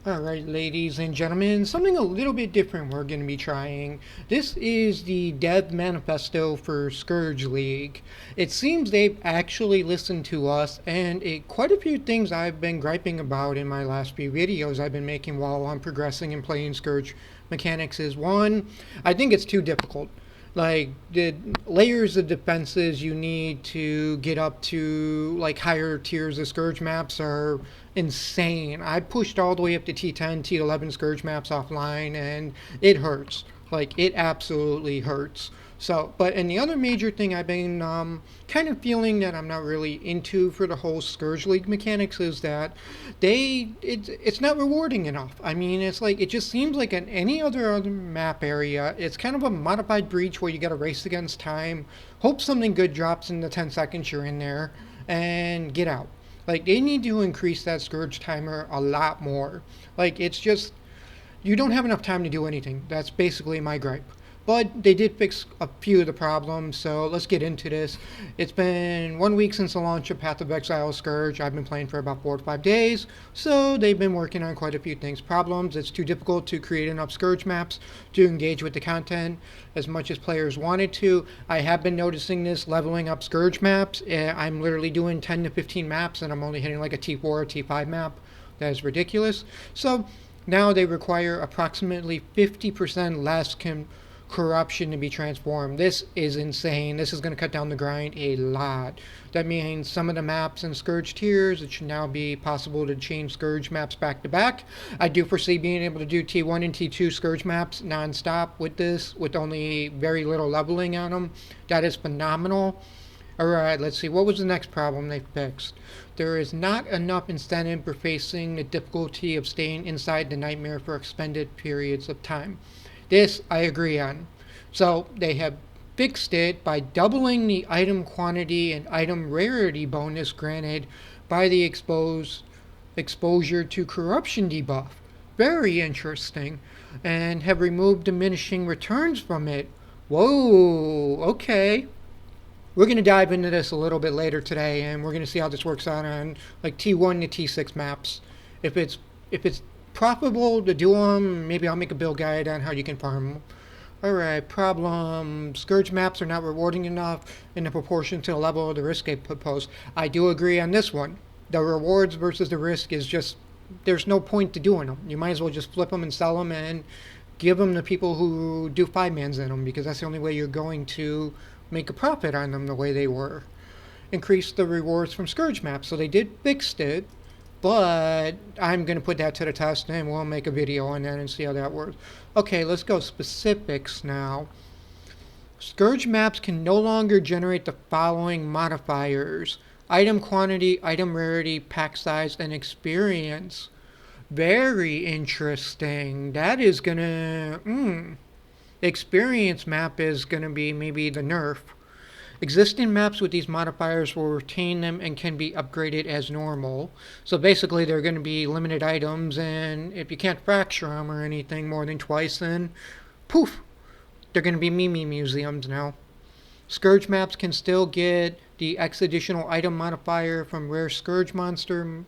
Alright, ladies and gentlemen, something a little bit different we're going to be trying. This is the dev manifesto for Scourge League. It seems they've actually listened to us, and quite a few things I've been griping about in my last few videos I've been making while I'm progressing and playing Scourge mechanics is one, I think it's too difficult. Like the layers of defenses you need to get up to like higher tiers of Scourge maps are insane. I pushed all the way up to T10, T11 Scourge maps offline, and it hurts. Like it absolutely hurts. So, and the other major thing I've been kind of feeling that I'm not really into for the whole Scourge League mechanics is that it's not rewarding enough. I mean, it's like it just seems like in any other map area, it's kind of a modified breach where you got to race against time, hope something good drops in the 10 seconds you're in there, and get out. Like they need to increase that Scourge timer a lot more. Like it's just you don't have enough time to do anything. That's basically my gripe. But they did fix a few of the problems, so let's get into this. It's been 1 week since the launch of Path of Exile Scourge. I've been playing for about 4 to 5 days, so they've been working on quite a few things. Problems, it's too difficult to create enough Scourge maps to engage with the content as much as players wanted to. I have been noticing this leveling up Scourge maps. I'm literally doing 10 to 15 maps, and I'm only hitting like a T4 or T5 map. That is ridiculous. So now they require approximately 50% less corruption to be transformed. This is insane. This is going to cut down the grind a lot. That means some of the maps in Scourge tiers, it should now be possible to change Scourge maps back to back. I do foresee being able to do T1 and T2 Scourge maps non-stop with this, with only very little leveling on them. That is phenomenal. Alright, let's see. What was the next problem they fixed? There is not enough incentive for facing the difficulty of staying inside the nightmare for extended periods of time. This I agree on. So they have fixed it by doubling the item quantity and item rarity bonus granted by the exposure to corruption debuff. Very interesting. And have removed diminishing returns from it. Whoa, okay. We're going to dive into this a little bit later today, and we're going to see how this works out on like T1 to T6 maps. If it's profitable to do them, maybe I'll make a build guide on how you can farm them. Alright, problem. Scourge maps are not rewarding enough in the proportion to the level of the risk they propose. I do agree on this one. The rewards versus the risk is just, there's no point to doing them. You might as well just flip them and sell them and give them to people who do 5-mans in them, because that's the only way you're going to make a profit on them the way they were. Increase the rewards from Scourge maps. So they did fix it. But I'm going to put that to the test, and we'll make a video on that and see how that works. Okay, let's go specifics now. Scourge maps can no longer generate the following modifiers: item quantity, item rarity, pack size, and experience. Very interesting. That is going to... Experience map is going to be maybe the nerf. Existing maps with these modifiers will retain them and can be upgraded as normal. So basically they're going to be limited items, and if you can't fracture them or anything more than twice, then poof, they're going to be Mimi museums now. Scourge maps can still get the X additional item modifier from rare Scourge monster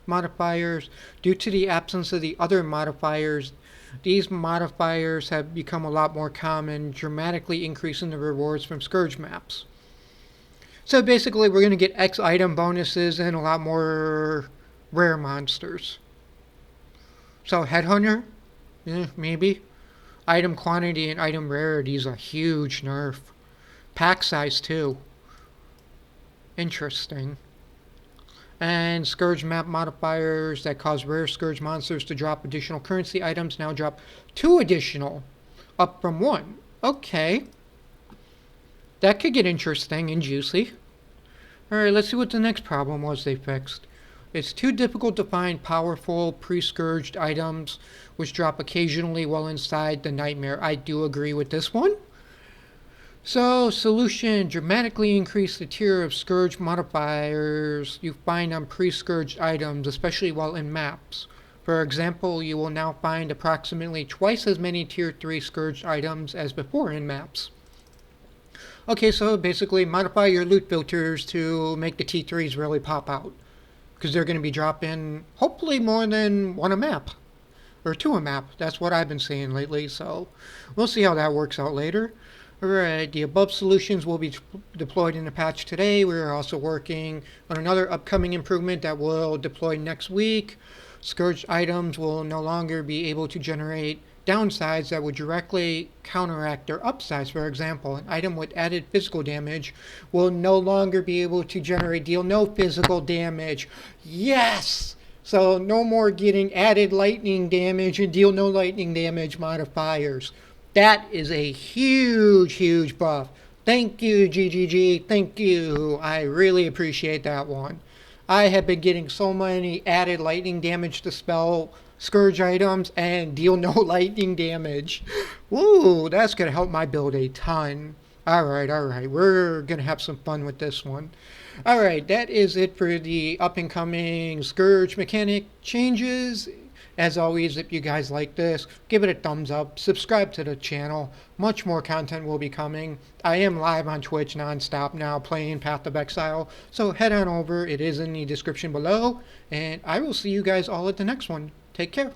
modifiers. Due to the absence of the other modifiers, these modifiers have become a lot more common, dramatically increasing the rewards from Scourge maps. So basically we're going to get X item bonuses and a lot more rare monsters. So Headhunter? Maybe. Item quantity and item rarity is a huge nerf. Pack size too. Interesting. And Scourge map modifiers that cause rare Scourge monsters to drop additional currency items now drop 2 additional, up from 1. Okay. That could get interesting and juicy. Alright, let's see what the next problem was they fixed. It's too difficult to find powerful pre-scourged items which drop occasionally while inside the nightmare. I do agree with this one. So, solution: dramatically increase the tier of Scourge modifiers you find on pre-scourged items, especially while in maps. For example, you will now find approximately twice as many tier 3 Scourged items as before in maps. Okay, so basically modify your loot filters to make the T3s really pop out, because they're going to be dropping hopefully more than one a map. or to a map. That's what I've been seeing lately, so we'll see how that works out later. Alright, the above solutions will be deployed in a patch today. We're also working on another upcoming improvement that will deploy next week. Scourge items will no longer be able to generate downsides that would directly counteract their upsides. For example, an item with added physical damage will no longer be able to deal no physical damage. Yes! So no more getting added lightning damage and deal no lightning damage modifiers. That is a huge, huge buff. Thank you, GGG. Thank you. I really appreciate that one. I have been getting so many added lightning damage to spell Scourge items and deal no lightning damage. Woo, that's going to help my build a ton. Alright, we're going to have some fun with this one. Alright, that is it for the up and coming Scourge mechanic changes. As always, if you guys like this, give it a thumbs up, subscribe to the channel. Much more content will be coming. I am live on Twitch non-stop now playing Path of Exile, so head on over. It is in the description below, and I will see you guys all at the next one. Take care.